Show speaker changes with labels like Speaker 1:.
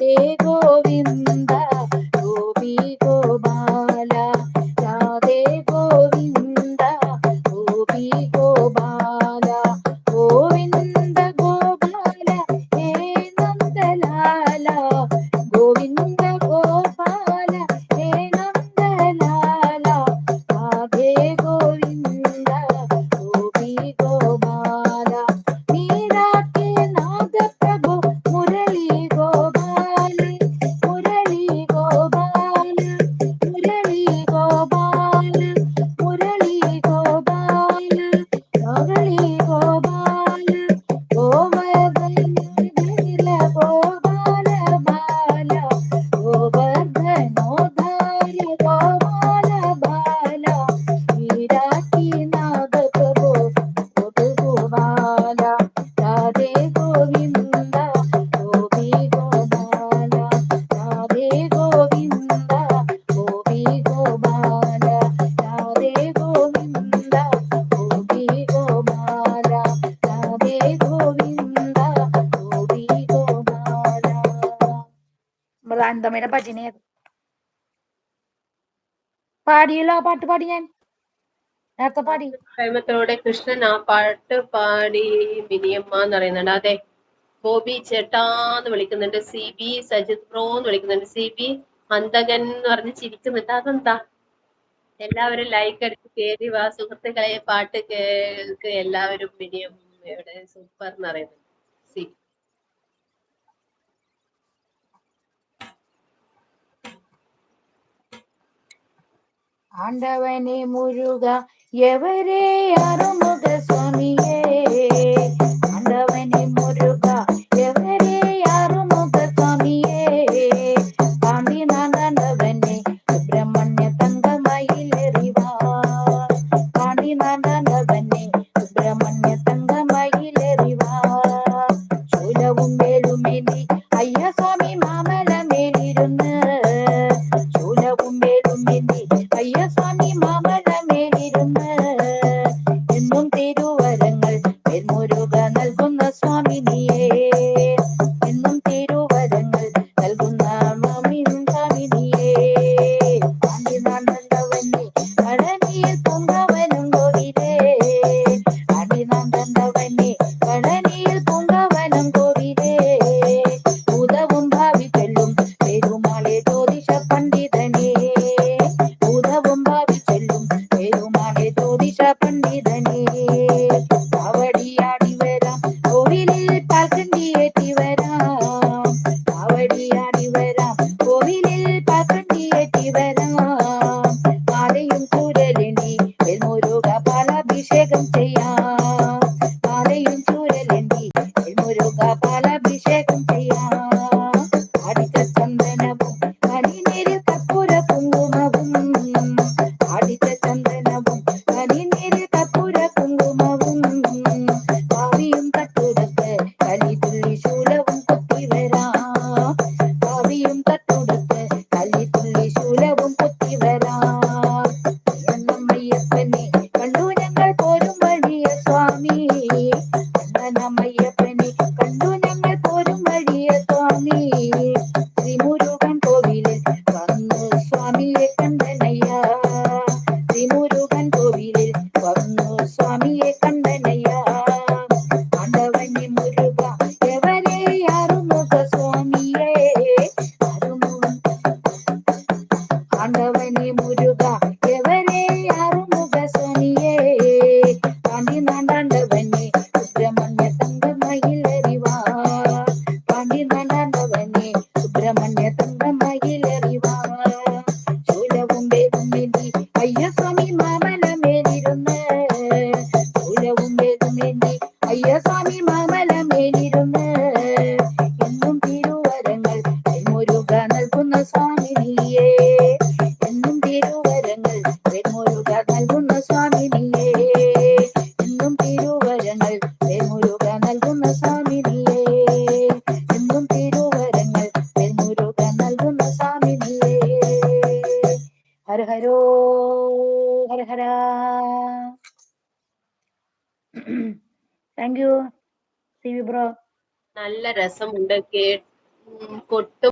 Speaker 1: രാധേ ഗോവിന്ദ ഗോപി ഗോപാല രാധേ ഗോവിന്ദ ഗോപി ഗോപാല ഗോവിന്ദ ഗോപാല ഹേ നന്ദലാല ഗോവിന്ദ ഗോപാല ഹേ നന്ദലാല രാധേ ഗോവിന്ദ ഗോപി ഗോപാല മീരാ के नाद प्रभु मुरली गोपाल मुरली गोपाल मुरली गोपाल मुरली गोपाल मुरली गोपाल गोवर्धन गोपाल बाल गोवर्धनोद्धार गोपाल बाल मीरा की नाद प्रभु गोपाल राधे गोविंद गोपी गोपाल राधे गोविंद गोपी गोपाल राधे गोविंद गोपी गोपाल राधे गोविंद गोपी गोपाल മൃദാനന്ദമയുടെ ഭജനയത് പാടിയല്ലോ ആ പാട്ട് പാടി ഞാൻ നേരത്തെ പാടി
Speaker 2: പ്രേമത്തോടെ കൃഷ്ണൻ ആ പാട്ട് പാടി മിനിയമ്മ എന്ന് പറയുന്നുണ്ട്. അതെ, ബോബി ചേട്ടാന്ന് വിളിക്കുന്നുണ്ട്, സി ബി സജിത് പ്രോ എന്ന് വിളിക്കുന്നുണ്ട്, സി ബി ഹന്തകൻ എന്ന് പറഞ്ഞ് ചിരിക്കുന്നുണ്ട്. അതെന്താ? എല്ലാവരും ലൈക്ക് അടിച്ച് കയറി വാ സുഹൃത്തുക്കളെ, പാട്ട് കേൾക്ക് എല്ലാവരും. മിനിയമ്മയുടെ സൂപ്പർ എന്ന് പറയുന്നുണ്ട്. സി
Speaker 1: ஆண்டவனே முருகா எவரே அருமுக சுவாமியே ஆண்டவனே முருகா எவரே அருமுக சுவாமியே பாண்டி நாண்டவனே சுப்பிரமணிய தங்கமயில் எறிவார் பாண்டி நாண்டவனே சுப்பிரமணிய தங்கமயில் எறிவார் சூலவும் வேலுமேந்தி ஐயா சுவாமி மாமல மேலிருந்து சூலவும் வேலுமேந்தி ஐயா சுவாமி மாமല മേലിരുന്ന് എന്നും തിരുവരങ്ങൾ മുരുക നൽകുന്ന സ്വാമി നീയേ എന്നും തിരുവരങ്ങൾ നൽകുന്ന സ്വാമി നീയേ പാണ്ടി നാണ്ടവനെ പഴനിയിൽ പൂങ്കവനം കോവിലേ പാണ്ടി നാണ്ടവനെ പഴനിയിൽ പൂങ്കവനം കോവിലേ ഭൂതവും ഭാവി ചെല്ലും പെരുമാളെ ജ്യോതിഷ പണ്ഡിതനേ ഭൂതവും ഭാവി ചെല്ലും പെരുമാളെ ജ്യോതിഷ പണ്ഡിതനേ കാവടിയാടി വരാം കോവിലിൽ പാൽക്കണ്ടിയേറ്റി വരാം കാവടിയാടി വരാം കോവിലിൽ പാൽക്കണ്ടിയേറ്റി വരാം മാലയും ചൂരലെണ്ണി വെൽമുരുക പാലാഭിഷേകം ചെയ്യാം മാലയും ചൂരലെണ്ണി വെൽമുരുക പാലാഭിഷേകം ചെയ്യാം ആടിച്ച ചന്ദനവും കനിനീരിൽ കർപ്പൂര കുങ്കുമവും ആടിച്ച ചന്ദനവും കനിനീരിൽ കർപ്പൂര കുങ്കുമവും ഭാവിയും തട്ടുടത്ത് കലിതുള്ളി ശൂലവും കുത്തിവരാം ഭാവിയും തട്ടുടത്ത് കലിതുള്ളി ശൂലവും കുത്തിവരാം അയ്യപ്പനെ കണ്ടു ഞങ്ങൾ പോരും വഴിയ സ്വാമി അണ്ണനമ്മയ്യപ്പനെ കണ്ടു ഞങ്ങൾ പോരും വഴിയ സ്വാമി ശ്രീമുരുകൻ കോവിലിൽ വന്നു സ്വാമിയെ കണ്ടനയ്യ ശ്രീമുരുകൻ കോവിലിൽ വന്നു സ്വാമിയെ കണ്ടനയ്യ ആണ്ടവനെ മുരുക എവരെ അറുമുഖ സ്വാമിയേ ആണ്ടവനെ മുരുക എവരെ അറുമുഖ സ്വാമിയേ പാണ്ടി നാണ്ടാണ്ടവനെ സുബ്രഹ്മണ്യ തങ്കമയിൽ എറിവാർ പാണ്ടി നാണ്ടാണ്ടവനെ സുബ്രഹ്മണ്യ തങ്കമയിൽ എറിവാർ ശൂലവും വേദുമേന്തി അയ്യസ്വാമി മാമല മേലിരുന്ന് ശൂലവും വേദുമേന്തി അയ്യസ്വാമി മാമല മേലിരുന്ന് എന്നും തിരുവരങ്ങൾ മുരുക നൽകുന്ന സ്വാമി നീയേ എന്നും തിരുവരങ്ങൾ മുരുക നൽകുന്ന സ്വാമി നീയേ എന്നും തിരുവരങ്ങൾ മുരുക നൽകുന്ന സ്വാമി നീയേ എന്നും തിരുവരങ്ങൾ മുരുക നൽകുന്ന സ്വാമി നീയേ ഹര ഹരോ ഹര ഹര. Thank you C V bro.
Speaker 2: നല്ല രസമുണ്ട് കൊട്ടും